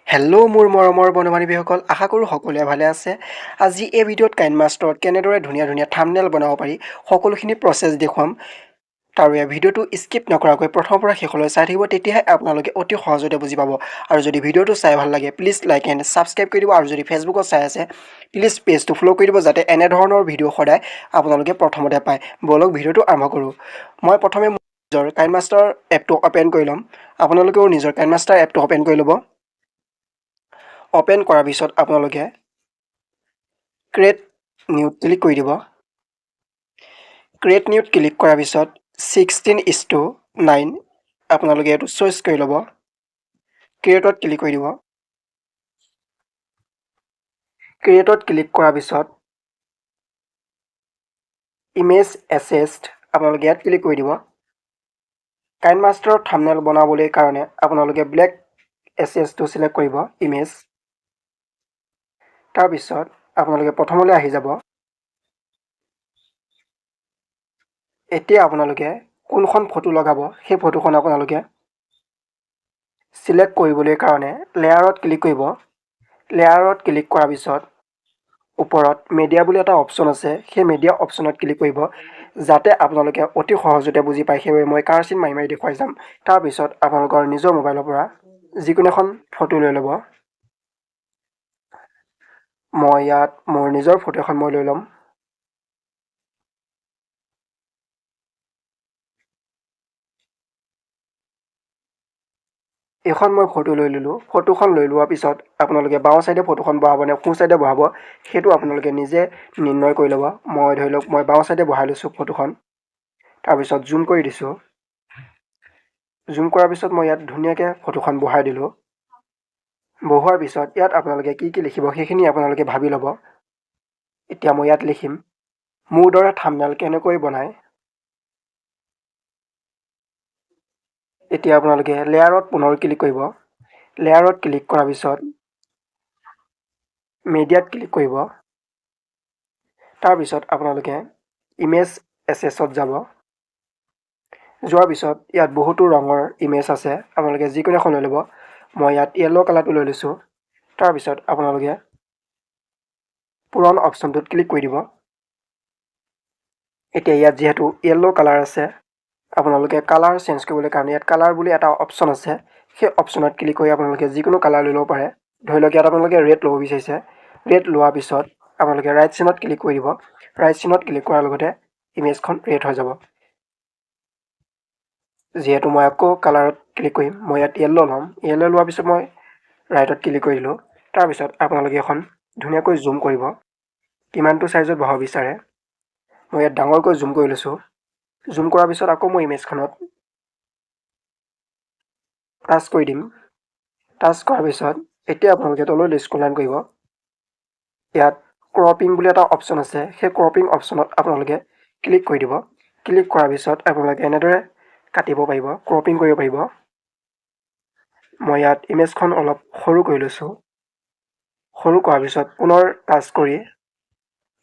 Hello' মোৰ মৰমৰ বন্ধু-বান্ধৱীসকল, আশা কৰোঁ সকলোৱে ভালে আছে। আজি এই ভিডিঅ'ত কাইনমাষ্টৰত কেনেদৰে ধুনীয়া ধুনীয়া থাম্বনেইল বনাব পাৰি সকলোখিনি প্ৰচেছ দেখুৱাম। তাৰ বাবে ভিডিঅ'টো স্কিপ নকৰাকৈ প্ৰথমৰ পৰা শেষলৈ চাই থাকিব, তেতিয়াহে আপোনালোকে অতি সহজতে বুজি পাব। আৰু যদি ভিডিঅ'টো চাই ভাল লাগে প্লিজ লাইক এণ্ড ছাবস্ক্ৰাইব কৰি দিব, আৰু যদি ফেচবুকত চাই আছে প্লিজ পেজটো ফ'ল' কৰি দিব, যাতে এনেধৰণৰ ভিডিঅ' সদায় আপোনালোকে প্ৰথমতে পায়। ব'লক ভিডিঅ'টো আৰম্ভ কৰোঁ। মই প্ৰথমে নিজৰ কাইনমাষ্টাৰ এপটো অ'পেন কৰি ল'ম। আপোনালোকেও নিজৰ কাইনমাষ্টাৰ এপটো অ'পেন কৰি ল'ব। অ'পেন কৰাৰ পিছত আপোনালোকে ক্ৰিয়েট নিউত ক্লিক কৰি দিব। ক্ৰিয়েট নিউত ক্লিক কৰাৰ পিছত 16:9 আপোনালোকে এইটো চইচ কৰি ল'ব। ক্ৰিয়েটত ক্লিক কৰি দিব। ক্ৰিয়েটত ক্লিক কৰাৰ পিছত ইমেজ এছেষ্ট আপোনালোকে ইয়াত ক্লিক কৰি দিব। কাইনমাষ্টাৰৰ থাম্বনেইল বনাবলৈ কাৰণে আপোনালোকে ব্লেক এছেছটো চিলেক্ট কৰিব, ইমেজ। তাৰপিছত আপোনালোকে প্ৰথমলৈ আহি যাব। এতিয়া আপোনালোকে কোনখন ফটো লগাব সেই ফটোখন আপোনালোকে চিলেক্ট কৰিবলৈ কাৰণে লেয়াৰত ক্লিক কৰিব। লেয়াৰত ক্লিক কৰাৰ পিছত ওপৰত মিডিয়া বুলি এটা অপশ্যন আছে, সেই মিডিয়া অপশ্যনত ক্লিক কৰিব, যাতে আপোনালোকে অতি সহজতে বুজি পায়। সেইবাবে মই কাৰ্চিন মাৰি মাৰি দেখুৱাই যাম। তাৰপিছত আপোনালোকৰ নিজৰ মোবাইলৰ পৰা যিকোনো এখন ফটো লৈ ল'ব। মই ইয়াত মোৰ নিজৰ ফটো এখন মই লৈ ল'ম। এখন মই ফটো লৈ ল'লোঁ। ফটোখন লৈ লোৱাৰ পিছত আপোনালোকে বাওঁ চাইডে ফটোখন বহাব নে সোঁ চাইডে বহাব সেইটো আপোনালোকে নিজে নিৰ্ণয় কৰি ল'ব। মই ধৰি লওক মই বাওঁ চাইডে বহাই লৈছোঁ ফটোখন। তাৰপিছত জুম কৰি দিছোঁ। জুম কৰাৰ পিছত মই ইয়াত ধুনীয়াকৈ ফটোখন বহাই দিলোঁ। বহোৱাৰ পিছত ইয়াত আপোনালোকে কি কি লিখিব সেইখিনি আপোনালোকে ভাবি ল'ব। এতিয়া মই ইয়াত লিখিম, মোৰ দৰে থাম্বনেইল কেনেকৈ বনায়। এতিয়া আপোনালোকে লেয়াৰত পুনৰ ক্লিক কৰিব। লেয়াৰত ক্লিক কৰাৰ পিছত মিডিয়াত ক্লিক কৰিব। তাৰপিছত আপোনালোকে ইমেজ এছেছত যাব। যোৱাৰ পিছত ইয়াত বহুতো ৰঙৰ ইমেজ আছে, আপোনালোকে যিকোনো এখন লৈ ল'ব। মই ইয়াত য়েল্ল' কালাৰটো লৈ লৈছোঁ। তাৰপিছত আপোনালোকে পুৰণ অপশ্যনটোত ক্লিক কৰি দিব। এতিয়া ইয়াত যিহেতু য়েল্ল' কালাৰ আছে, আপোনালোকে কালাৰ চেঞ্জ কৰিবলৈ কাৰণে ইয়াত কালাৰ বুলি এটা অপশ্যন আছে, সেই অপশ্যনত ক্লিক কৰি আপোনালোকে যিকোনো কালাৰ লৈ ল'ব পাৰে। ধৰি লওক ইয়াত আপোনালোকে ৰেড ল'ব বিচাৰিছে। ৰেড লোৱাৰ পিছত আপোনালোকে ৰাইট চিনত ক্লিক কৰি দিব। ৰাইট চিনত ক্লিক কৰাৰ লগতে ইমেজখন ৰেড হৈ যাব। যিহেতু মই আকৌ কালাৰত ক্লিক কৰিম, মই ইয়াত য়েল্ল' ল'ম। য়েল্ল' লোৱাৰ পিছত মই ৰাইটত ক্লিক কৰি দিলোঁ। তাৰপিছত আপোনালোকে এখন ধুনীয়াকৈ জুম কৰিব, কিমানটো চাইজত বহাব বিচাৰে। মই ইয়াত ডাঙৰকৈ জুম কৰি লৈছোঁ। জুম কৰাৰ পিছত আকৌ মই ইমেজখনত টাচ কৰি দিম। টাচ কৰাৰ পিছত এতিয়া আপোনালোকে তললৈ স্ক্ৰল কৰিব। ইয়াত ক্ৰপিং বুলি এটা অপশ্যন আছে, সেই ক্ৰপিং অপশ্যনত আপোনালোকে ক্লিক কৰি দিব। ক্লিক কৰাৰ পিছত আপোনালোকে এনেদৰে কাটিব পাৰিব, ক্ৰপিং কৰিব পাৰিব। মই ইয়াত ইমেজখন অলপ সৰু কৰি লৈছোঁ। সৰু কৰাৰ পিছত পুনৰ টাচ কৰি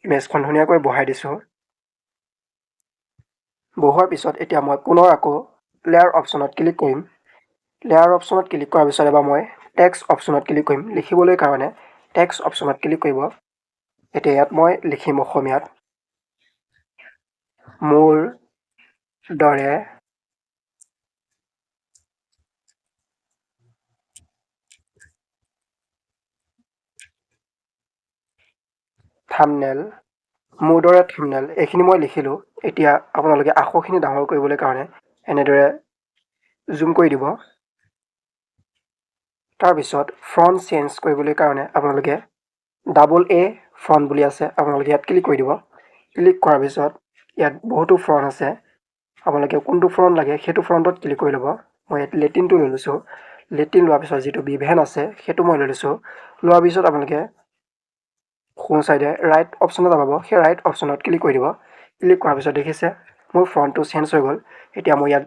ইমেজখন ধুনীয়াকৈ বহাই দিছোঁ। বহোৱাৰ পিছত এতিয়া মই পুনৰ আকৌ লেয়াৰ অপশ্যনত ক্লিক কৰিম। লেয়াৰ অপশ্যনত ক্লিক কৰাৰ পিছত এবাৰ মই টেক্সট অপশ্যনত ক্লিক কৰিম। লিখিবলৈ কাৰণে টেক্সট অপশ্যনত ক্লিক কৰিব। এতিয়া ইয়াত মই লিখিম অসমীয়াত, মোৰ দৰে থাম্বনেইল, মোৰ দৰে থাম্বনেইল এইখিনি মই লিখিলোঁ। এতিয়া আপোনালোকে আখৰখিনি ডাঙৰ কৰিবলৈ কাৰণে এনেদৰে জুম কৰি দিব। তাৰপিছত ফ্ৰণ্ট চেঞ্জ কৰিবলৈ কাৰণে আপোনালোকে AA ফ্ৰণ্ট বুলি আছে, আপোনালোকে ইয়াত ক্লিক কৰি দিব। ক্লিক কৰাৰ পিছত ইয়াত বহুতো ফ্ৰণ্ট আছে, আপোনালোকে কোনটো ফ্ৰণ্ট লাগে সেইটো ফ্ৰণ্টত ক্লিক কৰি ল'ব। মই ইয়াত লেটিনটো লৈ লৈছোঁ। লেটিন লোৱাৰ পিছত যিটো বিভেন আছে সেইটো মই লৈ লৈছোঁ। লোৱাৰ পিছত আপোনালোকে সোঁ চাইডে ৰাইট অপশ্যন এটা পাব, সেই ৰাইট অপশ্যনত ক্লিক কৰি দিব। ক্লিক কৰাৰ পিছত দেখিছে মোৰ ফ্ৰণ্টটো চেঞ্জ হৈ গ'ল। এতিয়া মই ইয়াত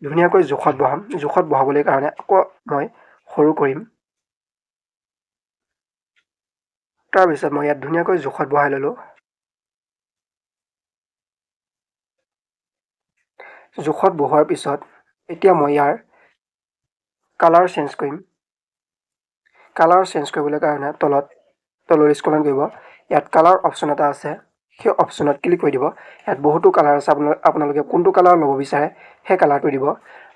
ধুনীয়াকৈ জোখত বহাম। জোখত বহাবলৈ কাৰণে আকৌ মই সৰু কৰিম। তাৰপিছত মই ইয়াত ধুনীয়াকৈ জোখত বহাই ল'লোঁ। জোখত বহোৱাৰ পিছত এতিয়া মই ইয়াৰ কালাৰ চেঞ্জ কৰিম। কালাৰ চেঞ্জ কৰিবলৈ কাৰণে তললৈ স্ক্ৰল কৰিব। ইয়াত কালাৰ অপশ্যন এটা আছে, সেই অপশ্যনত ক্লিক কৰি দিব। ইয়াত বহুতো কালাৰ আছে, আপোনালোকে কোনটো কালাৰ ল'ব বিচাৰে সেই কালাৰটো দিব।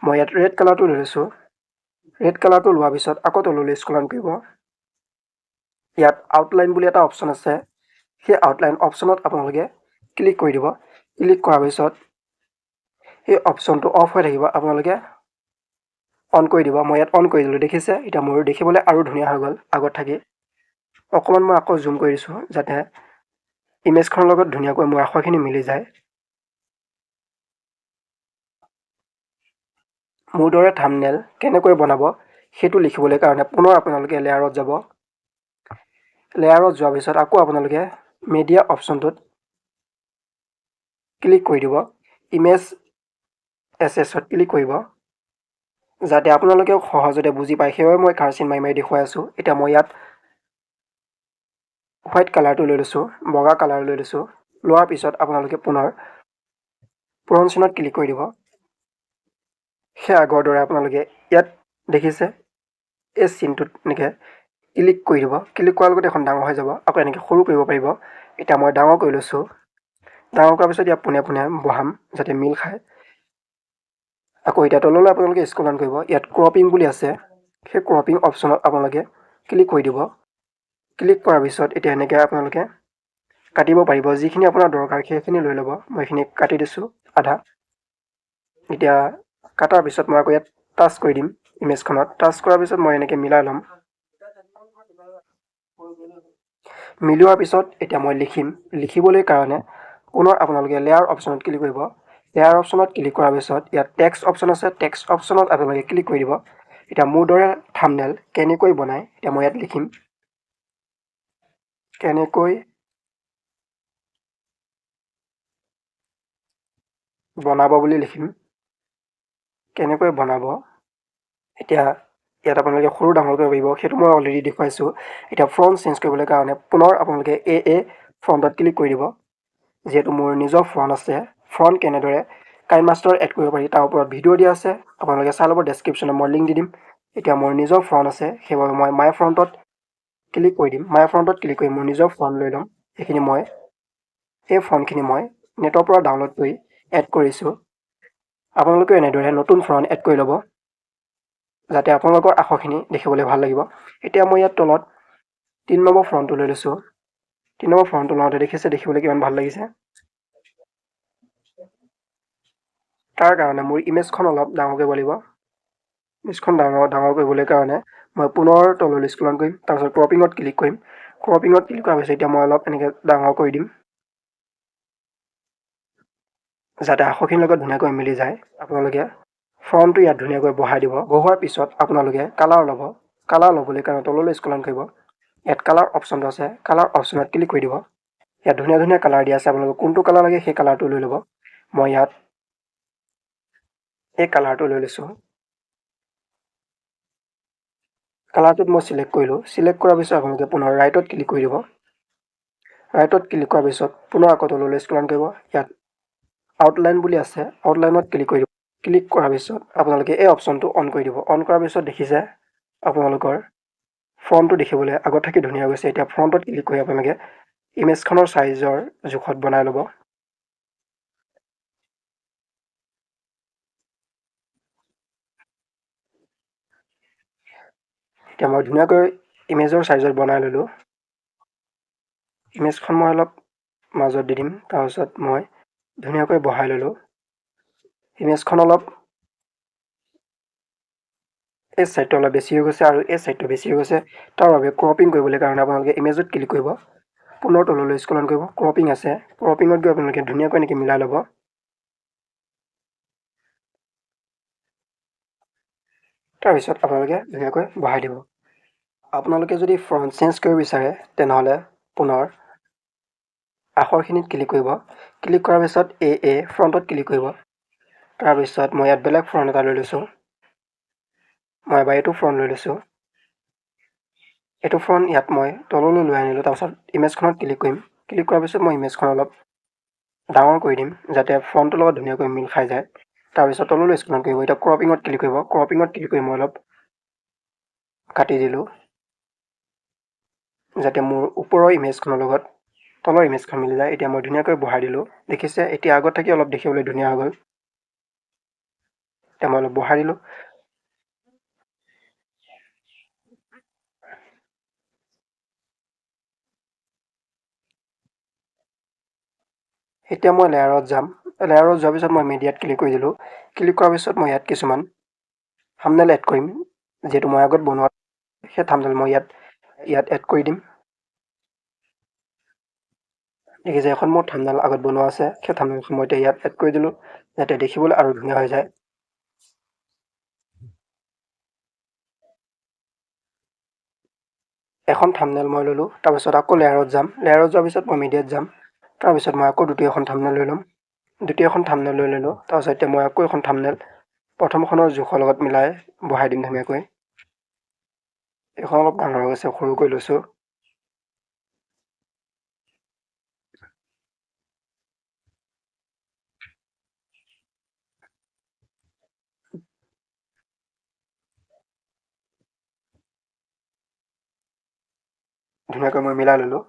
মই ইয়াত ৰেড কালাৰটো লৈ লৈছোঁ। ৰেড কালাৰটো লোৱাৰ পিছত আকৌ তললৈ স্ক্ৰল কৰিব। ইয়াত আউটলাইন বুলি এটা অপশ্যন আছে, সেই আউটলাইন অপশ্যনত আপোনালোকে ক্লিক কৰি দিব। ক্লিক কৰাৰ পিছত এই অপশ্যনটো অফ হৈ থাকিব, আপোনালোকে অন কৰি দিব। মই ইয়াত অন কৰি দিলোঁ, দেখিছে? এতিয়া মোৰ দেখিবলৈ আৰু ধুনীয়া হৈ গ'ল আগত থাকি। অকণমান মই আকৌ জুম কৰি দিছোঁ যাতে ইমেজখনৰ লগত ধুনীয়াকৈ মোৰ আখৰখিনি মিলি যায়। মোৰ দৰে থাম্বনেইল কেনেকৈ বনাব সেইটো লিখিবলৈ কাৰণে পুনৰ আপোনালোকে লেয়াৰত যাব। লেয়াৰত যোৱাৰ পিছত আকৌ আপোনালোকে মিডিয়া অপশ্যনটোত ক্লিক কৰি দিব। ইমেজ এছেছত ক্লিক কৰিব যাতে আপোনালোকেও সহজতে বুজি পায়, সেইবাবে মই কাৰ্চিন মাৰি দেখুৱাই আছোঁ। এতিয়া মই ইয়াত হোৱাইট কালাৰটো লৈ লৈছোঁ, বগা কালাৰ লৈ লৈছোঁ। লোৱাৰ পিছত আপোনালোকে পুনৰ পূৰণ চিনত ক্লিক কৰি দিব। সেই আগৰ দৰে আপোনালোকে ইয়াত দেখিছে এই চিনটোত এনেকৈ ক্লিক কৰি দিব। ক্লিক কৰাৰ লগতে এখন ডাঙৰ হৈ যাব, আকৌ এনেকৈ সৰু কৰিব পাৰিব। এতিয়া মই ডাঙৰ কৰি লৈছোঁ। ডাঙৰ কৰাৰ পিছত ইয়াত পোনে পোনে বহাম যাতে মিল খায়। আকৌ এতিয়া তললৈ আপোনালোকে স্ক্ৰল ডাউন কৰিব। ইয়াত ক্ৰপিং বুলি আছে, সেই ক্ৰপিং অপশ্যনত আপোনালোকে ক্লিক কৰি দিব। ক্লিক কৰাৰ পিছত এতিয়া এনেকৈ আপোনালোকে কাটিব পাৰিব। যিখিনি আপোনাৰ দৰকাৰ সেইখিনি লৈ ল'ব। মই এইখিনি কাটি দিছোঁ আধা। এতিয়া কাটাৰ পিছত মই আকৌ ইয়াত টাচ কৰি দিম ইমেজখনত। টাচ কৰাৰ পিছত মই এনেকৈ মিলাই ল'ম। মিলোৱাৰ পিছত এতিয়া মই লিখিবলৈ কাৰণে পুনৰ আপোনালোকে লেয়াৰ অপশ্যনত ক্লিক কৰিব। লেয়াৰ অপশ্যনত ক্লিক কৰাৰ পিছত ইয়াত টেক্সট অপশ্যন আছে, টেক্সট অপশ্যনত আপোনালোকে ক্লিক কৰি দিব। এতিয়া মোৰ দৰে থাম্বনেইল কেনেকৈ বনায়, এতিয়া মই ইয়াত লিখিম কেনেকৈ বনাব বুলি লিখিম। কেনেকৈ বনাব, এতিয়া ইয়াত আপোনালোকে সৰু ডাঙৰ কৰিব পাৰিব, সেইটো মই অলৰেডি দেখুৱাইছোঁ। এতিয়া ফ্ৰণ্ট চেঞ্জ কৰিবলৈ কাৰণে পুনৰ আপোনালোকে ফ্ৰণ্টত ক্লিক কৰি দিব। যিহেতু মোৰ নিজৰ ফ্ৰণ্ট আছে, ফ্ৰণ্ট কেনেদৰে কাইনমাষ্টাৰ এড কৰিব পাৰি তাৰ ওপৰত ভিডিঅ' দিয়া আছে, আপোনালোকে চাই ল'ব। ডেছক্ৰিপশ্যনত মই লিংক দি দিম। এতিয়া মোৰ নিজৰ ফ্ৰণ্ট আছে, সেইবাবে মই মাই ফ্ৰণ্টত ক্লিক কৰি দিম। মাই ফ্ৰণ্টত ক্লিক কৰি মোৰ নিজৰ ফ্ৰণ্ট লৈ ল'ম। এই ফ্ৰণ্টখিনি মই নেটৰ পৰা ডাউনলোড কৰি এড কৰিছোঁ। আপোনালোকেও এনেদৰে নতুন ফ্ৰণ্ট এড কৰি ল'ব যাতে আপোনালোকৰ আখৰখিনি দেখিবলৈ ভাল লাগিব। এতিয়া মই ইয়াত তলত 3 নম্বৰ ফ্ৰণ্টটো লৈ লৈছোঁ। 3 নম্বৰ ফ্ৰণ্টটো লওঁতে দেখিছে দেখিবলৈ কিমান ভাল লাগিছে। তাৰ কাৰণে মোৰ ইমেজখন অলপ ডাঙৰ কৰিব লাগিব। ইমেজখন ডাঙৰ কৰিবলৈ কাৰণে মই পুনৰ তললৈ স্ক্ৰল কৰিম, তাৰপিছত ক্ৰপিঙত ক্লিক কৰিম। ক্ৰপিঙত ক্লিক কৰাৰ পিছত এতিয়া মই অলপ এনেকৈ ডাঙৰ কৰি দিম যাতে আখৰখিনিৰ লগত ধুনীয়াকৈ মিলি যায়। আপোনালোকে ফ্ৰণ্টটো ইয়াত ধুনীয়াকৈ বহাই দিব। বহোৱাৰ পিছত আপোনালোকে কালাৰ ল'ব। কালাৰ ল'বলৈ কাৰণে তললৈ স্ক্ৰল ডাউন কৰিব। ইয়াত কালাৰ অপশ্যনটো আছে, কালাৰ অপশ্যনত ক্লিক কৰি দিব। ইয়াত ধুনীয়া ধুনীয়া কালাৰ দিয়া আছে, আপোনালোকে কোনটো কালাৰ লাগে সেই কালাৰটো লৈ ল'ব। মই ইয়াত এই কালাৰটো লৈ লৈছোঁ। কালাৰটোত মই চিলেক্ট কৰিলোঁ। চিলেক্ট কৰাৰ পিছত আপোনালোকে পুনৰ ৰাইটত ক্লিক কৰি দিব। ৰাইটত ক্লিক কৰাৰ পিছত পুনৰ আকৌ তললৈ স্ক্ৰল ডাউন কৰিব। ইয়াত আউটলাইন বুলি আছে, আউটলাইনত ক্লিক কৰি দিব। ক্লিক কৰাৰ পিছত আপোনালোকে এই অপশ্যনটো অন কৰি দিব। অন কৰাৰ পিছত দেখিছে আপোনালোকৰ ফ্ৰণ্টটো দেখিবলৈ আগত থাকি ধুনীয়া গৈছে। এতিয়া ফ্ৰণ্টত ক্লিক কৰি আপোনালোকে ইমেজখনৰ চাইজৰ জোখত বনাই ল'ব। এতিয়া মই ধুনীয়াকৈ ইমেজৰ চাইজত বনাই ল'লোঁ। ইমেজখন মই অলপ মাজত দি দিম, তাৰপিছত মই ধুনীয়াকৈ বহাই ল'লোঁ। ইমেজখন অলপ এই ছাইডটো অলপ বেছি হৈ গৈছে আৰু এই ছাইডটো বেছি হৈ গৈছে। তাৰ বাবে ক্ৰপিং কৰিবলৈ কাৰণে আপোনালোকে ইমেজত ক্লিক কৰিব। পুনৰ তললৈ স্ক্ৰল ডাউন কৰিব। ক্ৰপিং আছে, ক্ৰপিঙত গৈ আপোনালোকে ধুনীয়াকৈ এনেকৈ মিলাই ল'ব। তাৰপিছত আপোনালোকে ধুনীয়াকৈ বহাই দিব। আপোনালোকে যদি ফ্ৰণ্ট চেঞ্জ কৰিব বিচাৰে তেনেহ'লে পুনৰ আখৰখিনিত ক্লিক কৰিব। ক্লিক কৰাৰ পিছত ফ্ৰণ্টত ক্লিক কৰিব। তাৰপিছত মই ইয়াত বেলেগ ফ্ৰণ্ট এটা লৈ লৈছোঁ। মই এবাৰ এইটো ফ্ৰণ্ট লৈ লৈছোঁ। এইটো ফ্ৰণ্ট ইয়াত মই তললৈ লৈ আনিলোঁ। তাৰপিছত ইমেজখনত ক্লিক কৰিম। ক্লিক কৰাৰ পিছত মই ইমেজখন অলপ ডাঙৰ কৰি দিম যাতে ফ্ৰণ্টটোৰ লগত ধুনীয়াকৈ মিল খাই যায়। তাৰপিছত তললৈ স্ক্ৰল ডাউন কৰিব। এতিয়া ক্ৰপিঙত ক্লিক কৰিব। ক্ৰপিঙত ক্লিক কৰি মই অলপ কাটি দিলোঁ। যাতে মোৰ ওপৰৰ ইমেজখনৰ লগত তলৰ ইমেজখন মিলি যায়। এতিয়া মই ধুনীয়াকৈ বহাই দিলোঁ। দেখিছে এতিয়া আগত থাকি অলপ দেখিবলৈ ধুনীয়া হৈ গ'ল। এতিয়া মই অলপ বহাই দিলোঁ। এতিয়া মই লেয়াৰত যাম। লেয়াৰত যোৱাৰ পিছত মই মিডিয়াত ক্লিক কৰি দিলোঁ। ক্লিক কৰাৰ পিছত মই ইয়াত কিছুমান থাম্বনেইল এড কৰিম। যিহেতু মই আগত বনোৱা সেই থাম্বনেইল মই ইয়াত এড কৰি দিম। দেখিছে এখন মোৰ থাম্বনেইল আগত বনোৱা আছে। সেই থাম্বনেইলখন মই এতিয়া ইয়াত এড কৰি দিলোঁ যাতে দেখিবলৈ আৰু ধুনীয়া হৈ যায়। এখন থাম্বনেইল মই ল'লোঁ। তাৰপিছত আকৌ লেয়াৰত যাম। লেয়াৰত যোৱাৰ পিছত মই মিডিয়াত যাম। তাৰপিছত মই আকৌ দ্বিতীয়খন থাম্বনেইল লৈ ল'ম। দ্বিতীয়খন থাম্বনেইল লৈ ল'লোঁ। তাৰপিছত এতিয়া মই আকৌ এখন থাম্বনেইল প্ৰথমখনৰ জোখৰ লগত মিলাই বহাই দিম ধুনীয়াকৈ। এইখন অলপ ডাঙৰ হৈ গৈছে, সৰুকৈ লৈছোঁ। ধুনীয়াকৈ মই মিলাই ল'লোঁ।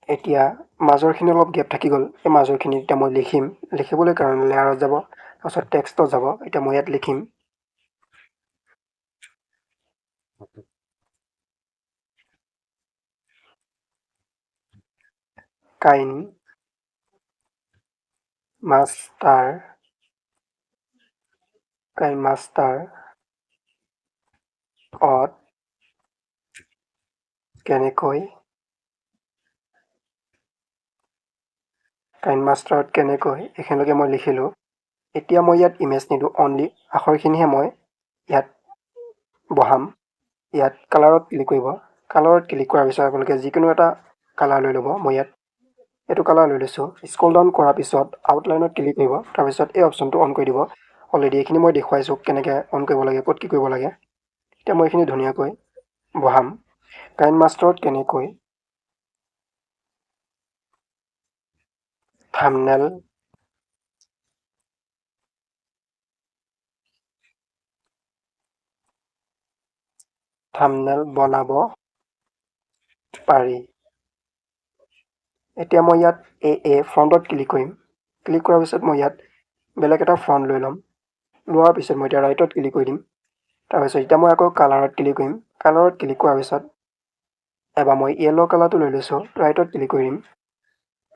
এতিয়া মাজৰখিনি অলপ গেপ থাকি গ'ল। এই মাজৰখিনি এতিয়া মই লিখিম। লিখিবলৈ কাৰণে লেয়াৰত যাব, তাৰপিছত টেক্সটত যাব। এতিয়া মই ইয়াত লিখিম কাইনমাষ্টাৰ অত কেনেকৈ কাইনমাষ্টাৰত কেনেকৈ এইখিনিলৈকে মই লিখিলোঁ। এতিয়া মই ইয়াত ইমেজ নিদিওঁ, অনলি আখৰখিনিহে মই ইয়াত বহাম। ইয়াত কালাৰত ক্লিক কৰিব। কালাৰত ক্লিক কৰাৰ পিছত আপোনালোকে যিকোনো এটা কালাৰ লৈ ল'ব। মই ইয়াত এইটো কালাৰ লৈ লৈছোঁ। স্ক্ৰল ডাউন কৰাৰ পিছত আউটলাইনত ক্লিক কৰিব। তাৰপিছত এই অপশ্যনটো অন কৰি দিব। অলৰেডি এইখিনি মই দেখুৱাইছোঁ কেনেকৈ অন কৰিব লাগে, ক'ত কি কৰিব লাগে। এতিয়া মই এইখিনি ধুনীয়াকৈ বহাম। কাইনমাষ্টাৰত কেনেকৈ থাম্বনেইল বনাব পাৰি। এতিয়া মই ইয়াত ফ্ৰণ্টত ক্লিক কৰিম। ক্লিক কৰাৰ পিছত মই ইয়াত বেলেগ এটা ফ্ৰণ্ট লৈ ল'ম। লোৱাৰ পিছত মই এতিয়া ৰাইটত ক্লিক কৰি দিম। তাৰপিছত এতিয়া মই আকৌ কালাৰত ক্লিক কৰিম। কালাৰত ক্লিক কৰাৰ পিছত এবাৰ মই য়েল্ল' কালাৰটো লৈ লৈছোঁ। ৰাইটত ক্লিক কৰি দিম।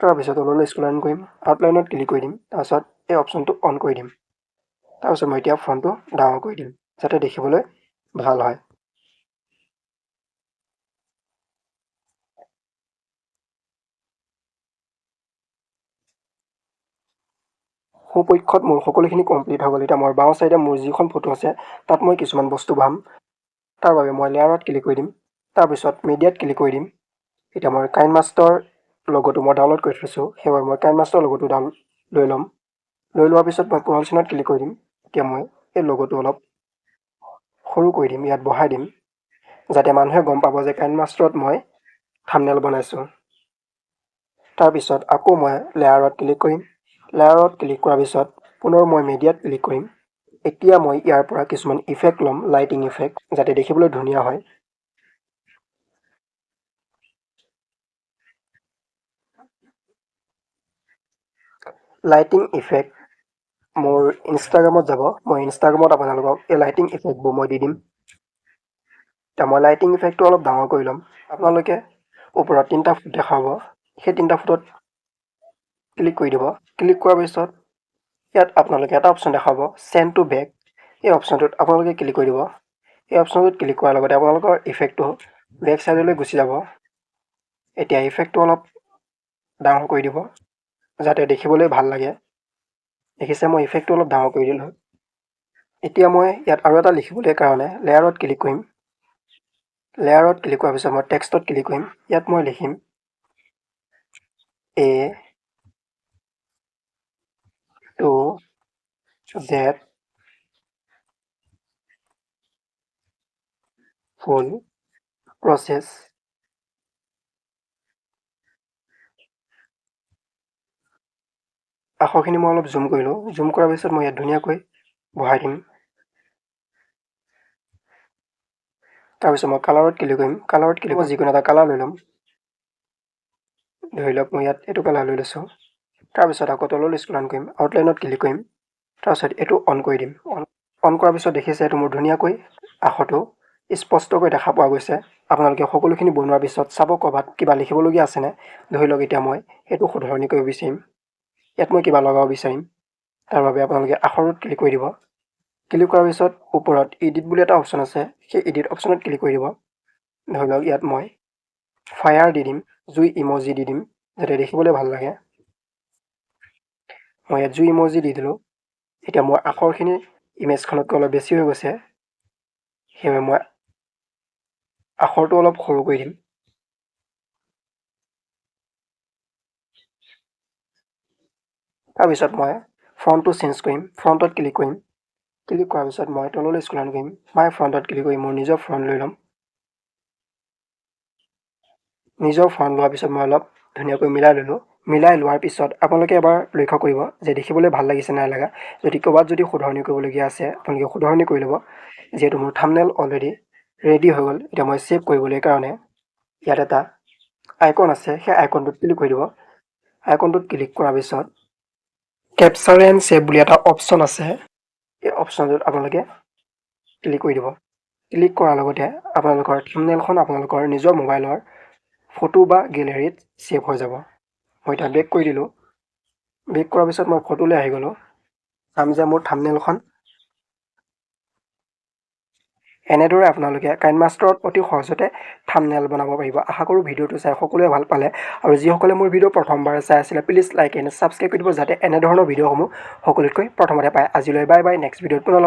তাৰপিছত অলপলৈ স্ক্ৰল ডাউন কৰিম। আউটলাইনত ক্লিক কৰি দিম। তাৰপিছত এই অপশ্যনটো অন কৰি দিম। তাৰপিছত মই এতিয়া ফ্ৰণ্টটো ডাঙৰ কৰি দিম যাতে দেখিবলৈ ভাল হয়। সোঁপক্ষত মোৰ সকলোখিনি কমপ্লিট হৈ গ'ল। এতিয়া মোৰ বাওঁ চাইডে মোৰ যিখন ফটো আছে তাত মই কিছুমান বস্তু বহাম। তাৰ বাবে মই লেয়াৰত ক্লিক কৰি দিম। তাৰপিছত মিডিয়াত ক্লিক কৰি দিম। এতিয়া মই কাইনমাষ্টাৰ লগ'টো মই ডাউনলোড কৰি থৈছোঁ। সেইবাবে মই কাইনমাষ্টাৰ লগ'টো লৈ ল'ম। লৈ লোৱাৰ পিছত মই ক্ৰছ চিনত ক্লিক কৰি দিম। এতিয়া মই এই লগ'টো অলপ সৰু কৰি দিম, ইয়াত বহাই দিম যাতে মানুহে গম পাব যে কাইনমাষ্টাৰত মই থাম্বনেইল বনাইছোঁ। তাৰপিছত আকৌ মই লেয়াৰত ক্লিক কৰিম। লেয়াৰত ক্লিক কৰাৰ পিছত পুনৰ মই মিডিয়াত ক্লিক কৰিম। এতিয়া মই ইয়াৰ পৰা কিছুমান ইফেক্ট ল'ম, লাইটিং ইফেক্ট, যাতে দেখিবলৈ ধুনীয়া হয়। লাইটিং ইফেক্ট মোৰ ইনষ্টাগ্ৰামত যাব। মই ইনষ্টাগ্ৰামত আপোনালোকক এই লাইটিং ইফেক্টবোৰ মই দি দিম। এতিয়া মই লাইটিং ইফেক্টটো অলপ ডাঙৰ কৰি ল'ম। আপোনালোকে ওপৰত 3টা ফুট দেখা পাব। সেই 3টা ফুটত ক্লিক কৰি দিব। ক্লিক কৰাৰ পিছত ইয়াত আপোনালোকে এটা অপশ্যন দেখা পাব, চেণ্ড টু বেক। এই অপশ্যনটোত আপোনালোকে ক্লিক কৰি দিব। এই অপশ্যনটোত ক্লিক কৰাৰ লগতে আপোনালোকৰ ইফেক্টটো বেক চাইডলৈ গুচি যাব। এতিয়া ইফেক্টটো অলপ ডাঙৰ কৰি দিব যাতে দেখিবলৈ ভাল লাগে। দেখিছে মই ইফেক্টটো অলপ ডাঙৰ কৰি দিলোঁ। এতিয়া মই ইয়াত আৰু এটা লিখিবলৈ কাৰণে লেয়াৰত ক্লিক কৰিম। লেয়াৰত ক্লিক কৰাৰ পিছত মই টেক্সটত ক্লিক কৰিম। ইয়াত মই লিখিম A to Z full process. আখৰখিনি মই অলপ জুম কৰিলোঁ। জুম কৰাৰ পিছত মই ইয়াত ধুনীয়াকৈ বহাই দিম। তাৰপিছত মই কালাৰত ক্লিক কৰিম। কালাৰত ক্লিক কৰি যিকোনো এটা কালাৰ লৈ ল'ম। ধৰি লওক মই ইয়াত এইটো কালাৰ লৈ লৈছোঁ। তাৰপিছত আকৌ তললৈ স্ক্ৰল কৰিম, আউটলাইনত ক্লিক কৰিম। তাৰপিছত এইটো অন কৰি দিম। অন কৰাৰ পিছত দেখিছে এইটো মোৰ ধুনীয়াকৈ আখৰটো স্পষ্টকৈ দেখা পোৱা গৈছে। আপোনালোকে সকলোখিনি বনোৱাৰ পিছত চাব ক'ৰবাত কিবা লিখিবলগীয়া আছেনে। ধৰি লওক এতিয়া মই সেইটো শুধৰণি কৰিব বিচাৰিম। ইয়াত মই কিবা লগাব বিচাৰিম। তাৰ বাবে আপোনালোকে আখৰত ক্লিক কৰি দিব। ক্লিক কৰাৰ পিছত ওপৰত এডিট বুলি এটা অপশ্যন আছে, সেই এডিট অপশ্যনত ক্লিক কৰি দিব। ধৰি লওক ইয়াত মই ফায়াৰ দি দিম, জুই ইমজি দি দিম, যাতে দেখিবলৈ ভাল লাগে। মই ইয়াত জুই ইমজি দি দিলোঁ। এতিয়া মোৰ আখৰখিনি ইমেজখনতকৈ অলপ বেছি হৈ গৈছে, সেইবাবে মই আখৰটো অলপ সৰু কৰি দিম। তাৰপিছত মই ফ্ৰণ্টটো চেঞ্জ কৰিম, ফ্ৰণ্টত ক্লিক কৰিম। ক্লিক কৰাৰ পিছত মই তললৈ স্ক্ৰল কৰিম, মাই ফ্ৰণ্টত ক্লিক কৰি মোৰ নিজৰ ফ্ৰণ্ট লৈ ল'ম। নিজৰ ফ্ৰণ্ট লোৱাৰ পিছত মই অলপ ধুনীয়াকৈ মিলাই ল'লোঁ। মিলাই লোৱাৰ পিছত আপোনালোকে এবাৰ লক্ষ্য কৰিব যে দেখিবলৈ ভাল লাগিছে নাই লগা। যদি ক'ৰবাত যদি শুধৰণি কৰিবলগীয়া আছে আপোনালোকে শুধৰণি কৰি ল'ব। যিহেতু মোৰ থাম্বনেইল অলৰেডি ৰেডি হৈ গ'ল। এতিয়া মই ছেভ কৰিবলৈ কাৰণে ইয়াত এটা আইকন আছে, সেই আইকনটোত ক্লিক কৰি দিব। আইকনটোত ক্লিক কৰাৰ পিছত কেপচাৰ এণ্ড ছেভ বুলি এটা অপশ্যন আছে, এই অপশ্যনটোত আপোনালোকে ক্লিক কৰি দিব। ক্লিক কৰাৰ লগতে আপোনালোকৰ থাম্বনেইলখন আপোনালোকৰ নিজৰ মোবাইলৰ ফটো বা গেলেৰীত ছেভ হৈ যাব। মই এতিয়া বেক কৰি দিলোঁ। বেক কৰাৰ পিছত মই ফটোলৈ আহি গ'লোঁ। চাম যে মোৰ থাম্বনেইলখন এনেদৰে আপোনালোকে কাইনমাষ্টাৰত অতি সহজতে থাম্বনেইল বনাব পাৰিব। আশা কৰোঁ ভিডিঅ'টো চাই সকলোৱে ভাল পালে, আৰু যিসকলে মোৰ ভিডিঅ' প্ৰথমবাৰ চাই আছিলে প্লিজ লাইক এণ্ড ছাবস্ক্ৰাইব কৰি দিব, যাতে এনেধৰণৰ ভিডিঅ'সমূহ সকলোতকৈ প্ৰথমতে পায়। আজিলৈ বাই বাই, নেক্সট ভিডিঅ'ত পুনৰ